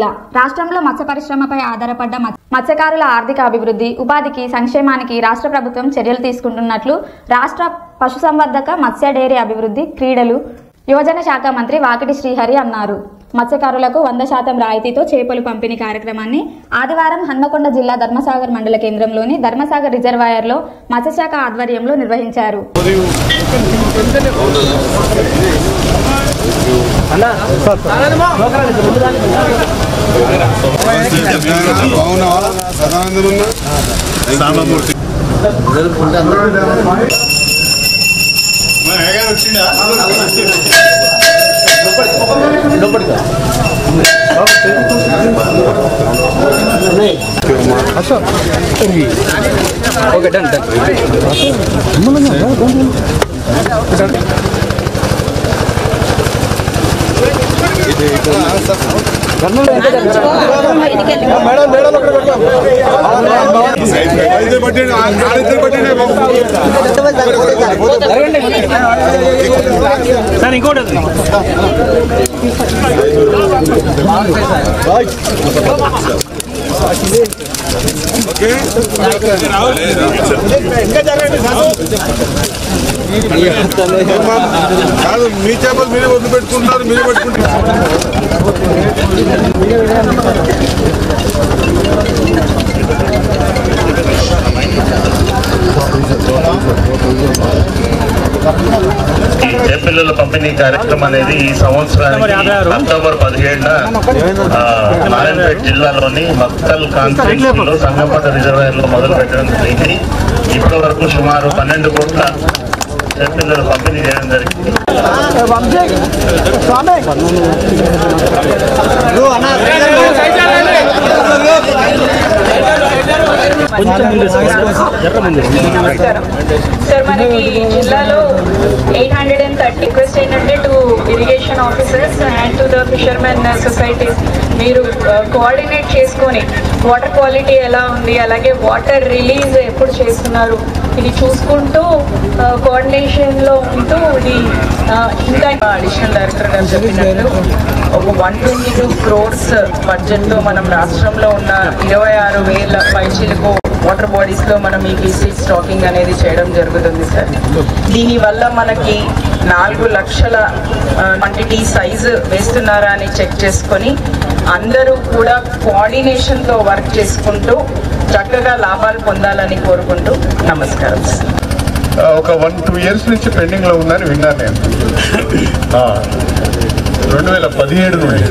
జిల్లా రాష్ట్రంలో మత్స్య పరిశ్రమపై ఆధారపడ్డ మత్స్యకారుల ఆర్థిక అభివృద్ధి, ఉపాధికి, సంక్షేమానికి రాష్ట్ర ప్రభుత్వం చర్యలు తీసుకుంటున్నట్లు రాష్ట్ర పశుసంవర్ధక, మత్స్య డైరీ అభివృద్ధి, క్రీడలు, యువజన శాఖ మంత్రి వాకిటి శ్రీహరి అన్నారు. మత్స్యకారులకు 100% రాయితీతో చేపలు పంపిణీ కార్యక్రమాన్ని ఆదివారం హన్మకొండ జిల్లా ధర్మసాగర్ మండల కేంద్రంలోని ధర్మసాగర్ రిజర్వాయర్లో మత్స్యశాఖ ఆధ్వర్యంలో నిర్వహించారు. ఓకే డన్ డన్ సార్ ఇంకోటి కాదు, మీ చేపలు మీరే వదిలి పెట్టుకుంటారు, మీరే పెట్టుకుంటారు. చేపల పంపిణీ కార్యక్రమం అనేది ఈ సంవత్సరానికి అక్టోబర్ 17న నారాయణపేట జిల్లాలోని మక్తల్ కాన్స్టిట్యూన్సీలో సంగంపేట రిజర్వాయర్ లో మొదలు పెట్టడం జరిగింది. ఇప్పటి వరకు సుమారు 12 కోట్ల చేపల పంపిణీ చేయడం జరిగింది. సార్, మనకి జిల్లాలో 830 రిక్వెస్ట్ ఏంటంటే to irrigation officers and to the fishermen societies, మీరు కోఆర్డినేట్ చేసుకొని వాటర్ క్వాలిటీ ఎలా ఉంది, అలాగే వాటర్ రిలీజ్ ఎప్పుడు చేస్తున్నారు, ఇది చూసుకుంటూ కోఆర్డినేషన్లో ఉంటూ ఇది ఇంకా అడిషనల్ డైరెక్టర్ గారు చెప్పినట్లు ఒక 122 crores బడ్జెట్తో మనం రాష్ట్రంలో ఉన్న 26,000 పైచీలకు వాటర్ బాడీస్లో మనం ఈ సీడ్ స్టాకింగ్ అనేది చేయడం జరుగుతుంది సార్. దీనివల్ల మనకి 4 లక్షల క్వాంటిటీ సైజు వేస్తున్నారా అని చెక్ చేసుకొని అందరూ కూడా కోఆర్డినేషన్తో వర్క్ చేసుకుంటూ చక్కగా లాభాలు పొందాలని కోరుకుంటూ నమస్కారం. ఒక 1-2 years నుంచి పెండింగ్ లో ఉందని విన్నాను నేను. 2017 నుండి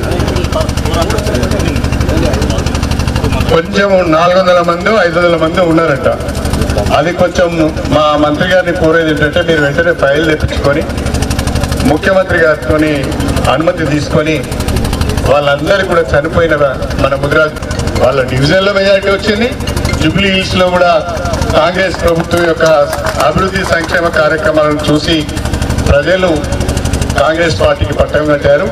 కొంచెం 400 మంది 500 మంది ఉన్నారంట. అది కొంచెం మా మంత్రి గారిని కోరేది ఏంటంటే, మీరు వెంటనే ఫైల్ తెప్పించుకొని ముఖ్యమంత్రి గారితో అనుమతి తీసుకొని వాళ్ళందరూ కూడా చనిపోయిన మన ముదిరాజ్ వాళ్ళ డివిజన్లో మెజారిటీ వచ్చింది. జూబ్లీ హిల్స్ లో కూడా కాంగ్రెస్ ప్రభుత్వం యొక్క అభివృద్ధి సంక్షేమ కార్యక్రమాలను చూసి ప్రజలు కాంగ్రెస్ పార్టీకి పట్టం కట్టారు.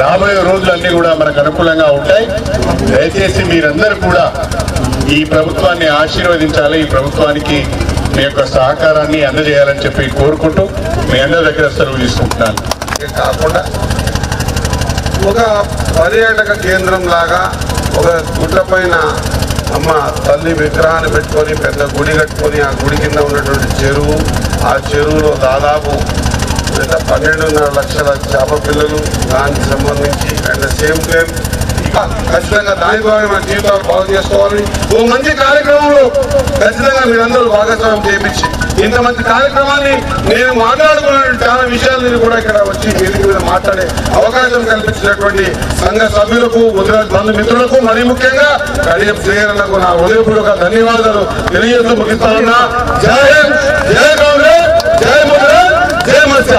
రాబోయే రోజులన్నీ కూడా మనకు అనుకూలంగా ఉంటాయి. దయచేసి మీరందరూ కూడా ఈ ప్రభుత్వాన్ని ఆశీర్వదించాలి, ఈ ప్రభుత్వానికి మీ యొక్క సహకారాన్ని అందజేయాలని చెప్పి కోరుకుంటూ మీ అందరి దగ్గర సెలవు తీసుకుంటున్నాను. కాకుండా ఒక పర్యాటక కేంద్రం లాగా ఒక గుడ్డ పైన అమ్మ తల్లి విగ్రహాన్ని పెట్టుకొని పెద్ద గుడి కట్టుకొని ఆ గుడి కింద ఉన్నటువంటి చెరువు, ఆ చెరువులో దాదాపు 12.5 లక్షల చేప పిల్లలు, దానికి సంబంధించి అండ్ సేమ్ టైం ఖచ్చితంగా దాని ద్వారా మన జీవితాలు బాగు చేసుకోవాలని ఓ మంచి కార్యక్రమంలో ఖచ్చితంగా మీరందరూ భాగస్వామ్యం చేయించి ఇంత మంచి కార్యక్రమాన్ని నేను మాట్లాడుకున్న చాలా విషయాలను కూడా ఇక్కడ వచ్చి వేదిక మీద మాట్లాడే అవకాశం కల్పించినటువంటి సంఘ సభ్యులకు, ముదిరాజ్ బంధుమిత్రులకు, మరీ ముఖ్యంగా కడియం శ్రీహరన్నకు నా హృదయపూర్వక ధన్యవాదాలు తెలియజేస్తూ ముగిస్తా ఉన్నా. జై హింద్, జై కాంగ్రెస్, జై ముదిరాజ్, జై మత్స్య.